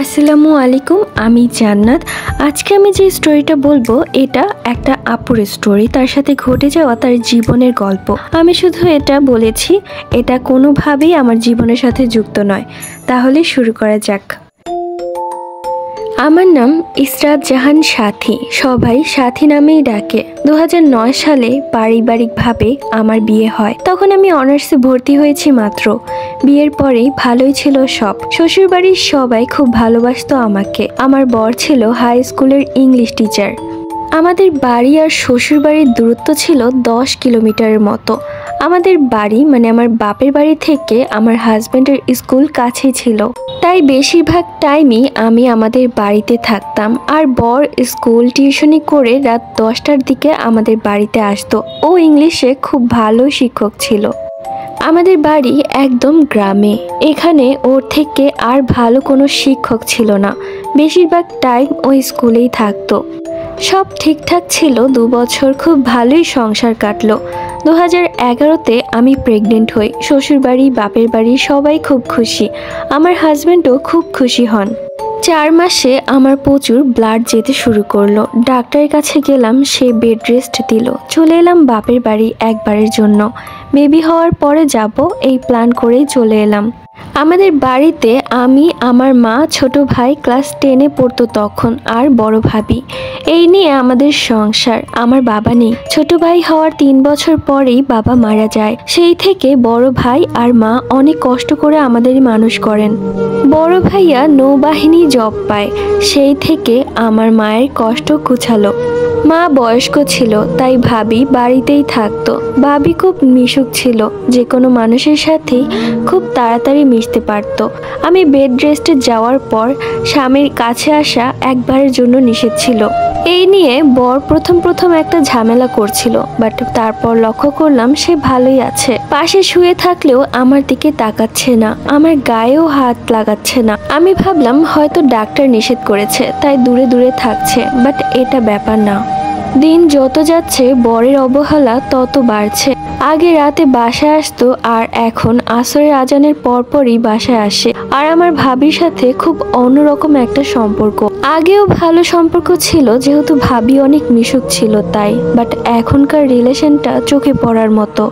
আসসালামু আলাইকুম, আমি জান্নাত। আজকে আমি যে স্টোরিটা বলবো এটা একটা আপুর স্টোরি, তার সাথে ঘটে যাওয়া তার জীবনের গল্প। আমি শুধু এটা বলেছি, এটা কোনোভাবেই আমার জীবনের সাথে যুক্ত নয়। তাহলে শুরু করা যাক। আমার নাম ইসরাত জাহান সাথী, সবাই সাথী নামেই ডাকে। 2009 সালে পারিবারিকভাবে আমার বিয়ে হয়। তখন আমি অনার্সে ভর্তি হয়েছি মাত্র। বিয়ের পরেই ভালোই ছিল সব। শ্বশুরবাড়ির সবাই খুব ভালোবাসতো আমাকে। আমার বর ছিল হাই স্কুলের ইংলিশ টিচার। আমাদের বাড়ি আর শ্বশুরবাড়ির দূরত্ব ছিল 10 কিলোমিটারের মতো। আমাদের বাড়ি মানে আমার বাপের বাড়ি থেকে আমার হাজব্যান্ডের স্কুল কাছেই ছিল, তাই বেশিরভাগ টাইমই আমি আমাদের বাড়িতে থাকতাম। আর বর স্কুল টিউশনি করে রাত 10টার দিকে আমাদের বাড়িতে আসতো। ও ইংলিশে খুব ভালো শিক্ষক ছিল। আমাদের বাড়ি একদম গ্রামে। এখানে ওর থেকে আর ভালো কোনো শিক্ষক ছিল না। বেশিরভাগ টাইম ও স্কুলেই থাকতো। সব ঠিকঠাক ছিল। 2 বছর খুব ভালোই সংসার কাটলো। 2011তে আমি প্রেগনেন্ট হই। শ্বশুরবাড়ি বাপের বাড়ি সবাই খুব খুশি। আমার হাজব্যান্ডও খুব খুশি হন। 4 মাসে আমার প্রচুর ব্লাড যেতে শুরু করলো। ডাক্তারের কাছে গেলাম, সে বেড রেস্ট দিল। চলে এলাম বাপের বাড়ি একবারের জন্য। বেবি হওয়ার পরে যাব এই প্ল্যান করেই চলে এলাম। আমাদের বাড়িতে আমি, আমার মা, ছোট ভাই ক্লাস 10-এ পড়তো তখন, আর বড় ভাবি। এই নিয়ে আমাদের সংসার। আমার বাবা নেই। ছোট ভাই হওয়ার 3 বছর পরেই বাবা মারা যায়। সেই থেকে বড় ভাই আর মা অনেক কষ্ট করে আমাদের মানুষ করেন। বড় ভাইয়া নৌবাহিনী জব পায়। সেই থেকে আমার মায়ের কষ্ট ঘুচালো। মা বয়স্ক ছিল, তাই ভাবি বাড়িতেই থাকতো। ভাবি খুব মিশুক ছিল, যে কোনো মানুষের সাথেই খুব তাড়াতাড়ি মিশতে পারতো। আমি বেড রেস্টে যাওয়ার পর স্বামীর কাছে আসা একবারের জন্য নিষেধ ছিল। এই নিয়ে বর প্রথম একটা ঝামেলা করছিল, বাট তারপর লক্ষ্য করলাম সে ভালোই আছে। পাশে শুয়ে থাকলেও আমার দিকে তাকাচ্ছে না, আমার গায়েও হাত লাগাচ্ছে না। আমি ভাবলাম হয়তো ডাক্তার নিষেধ করেছে, তাই দূরে দূরে থাকছে, বাট এটা ব্যাপার না। দিন যত যাচ্ছে বরের অবহেলা তত বাড়ছে। আগে রাতে বাসায় আসতো, আর এখন আসরের আজানের পরপরই বাসায় আসে। আর আমার ভাবির সাথে খুব অন্যরকম একটা সম্পর্ক। আগেও ভালো সম্পর্ক ছিল, যেহেতু ভাবি অনেক মিশুক ছিল তাই, বাট এখনকার রিলেশনটা চোখে পড়ার মতো।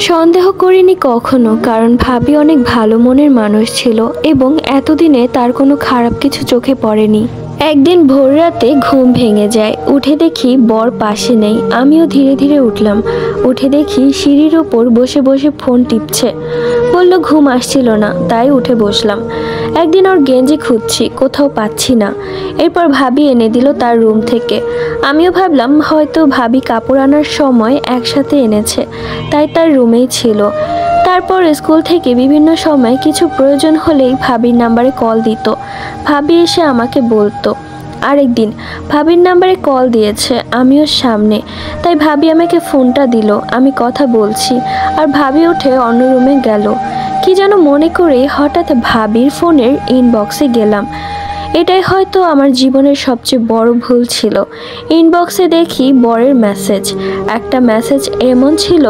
সন্দেহ করিনি কখনো, কারণ ভাবি অনেক ভালো মনের মানুষ ছিল এবং এতদিনে তার কোনো খারাপ কিছু চোখে পড়েনি। একদিন ভোর রাতে ঘুম ভেঙে যায়। উঠে দেখি বর পাশে নেই। আমিও ধীরে ধীরে উঠলাম। উঠে দেখি সিঁড়ির ওপর বসে বসে ফোন টিপছে। বলল ঘুম আসছিল না, তাই উঠে বসলাম। একদিন ওর গেঞ্জি খুঁজছি, কোথাও পাচ্ছি না। এরপর ভাবি এনে দিল তার রুম থেকে। আমিও ভাবলাম হয়তো ভাবি কাপড় আনার সময় একসাথে এনেছে, তাই তার রুমেই ছিল। তারপর স্কুল থেকে বিভিন্ন সময় কিছু প্রয়োজন হলেই ভাবির নাম্বারে কল দিত। ভাবি এসে আমাকে বলতো। আরেকদিন ভাবির নাম্বারে কল দিয়েছে, আমিও সামনে, তাই ভাবি আমাকে ফোনটা দিল। আমি কথা বলছি আর ভাবি উঠে অন্য রুমে গেল। কি যেন মনে করে হঠাৎ ভাবির ফোনের ইনবক্সে গেলাম। এটাই হয়তো আমার জীবনের সবচেয়ে বড় ভুল ছিল। ইনবক্সে দেখি বরের মেসেজ। একটা মেসেজ এমন ছিল,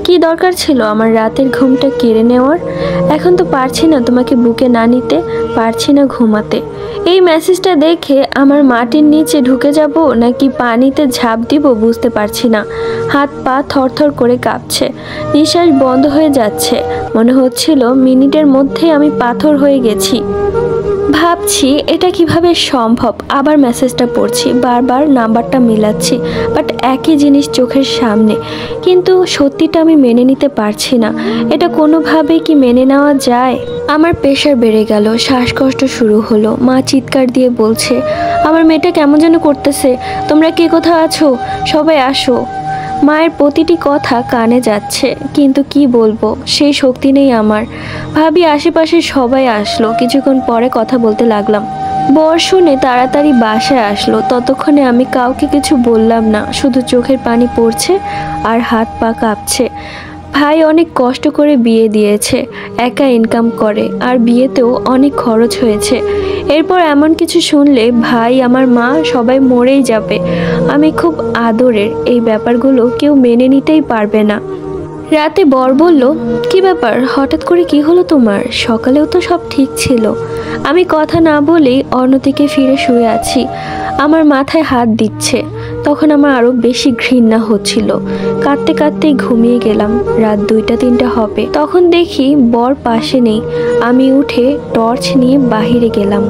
কি দরকার ছিল আমার রাতের ঘুমটা কেড়ে নেওয়ার? এখন তো পারছি না তোমাকে বুকে না নিতে, পারছি না ঘুমাতে। এই মেসেজটা দেখে আমার মাটির নিচে ঢুকে যাব নাকি পানিতে ঝাঁপ দিব বুঝতে পারছি না। হাত পা থরথর করে কাঁপছে, নিঃশ্বাস বন্ধ হয়ে যাচ্ছে। মনে হচ্ছিল মিনিটের মধ্যে আমি পাথর হয়ে গেছি। ভাবছি এটা কিভাবে সম্ভব। আবার মেসেজটা পড়ছি, বারবার নাম্বারটা মিলাচ্ছি, বাট একই জিনিস চোখের সামনে। কিন্তু সত্যিটা আমি মেনে নিতে পারছি না। এটা কোনোভাবেই কি মেনে নেওয়া যায়? আমার প্রেশার বেড়ে গেল, শ্বাসকষ্ট শুরু হলো। মা চিৎকার দিয়ে বলছে, আমার মেয়েটা কেমন যেন করতেছে, তোমরা কে কোথাও আছো, সবাই আসো। মায়ের প্রতিটি কথা কানে যাচ্ছে, কিন্তু কি বলবো, সেই শক্তি নেই আমার। ভাবি আশেপাশে সবাই আসলো। কিছুক্ষণ পরে কথা বলতে লাগলাম। বর শুনে তাড়াতাড়ি বাসায় আসলো। ততক্ষণে আমি কাউকে কিছু বললাম না, শুধু চোখের পানি পড়ছে আর হাত পা কাঁপছে। ভাই অনেক কষ্ট করে বিয়ে দিয়েছে, একা ইনকাম করে, আর বিয়েতেও অনেক খরচ হয়েছে। এরপর এমন কিছু শুনলে ভাই, আমার মা সবাই মরেই যাবে। আমি খুব আদরের, এই ব্যাপারগুলো কেউ মেনে নিতেই পারবে না। রাতে বর বলল, কি ব্যাপার, হঠাৎ করে কি হলো তোমার? সকালেও তো সব ঠিক ছিল। আমি কথা না বলেই অন্যদিকে ফিরে শুয়ে আছি, আমার মাথায় হাত দিচ্ছে। তখন আমার আরও বেশি ঘৃণা হচ্ছিল। কাঁদতে কাঁদতেই ঘুমিয়ে গেলাম। রাত 2টা-3টা হবে। তখন দেখি বর পাশে নেই। আমি উঠে টর্চ নিয়ে বাহিরে গেলাম।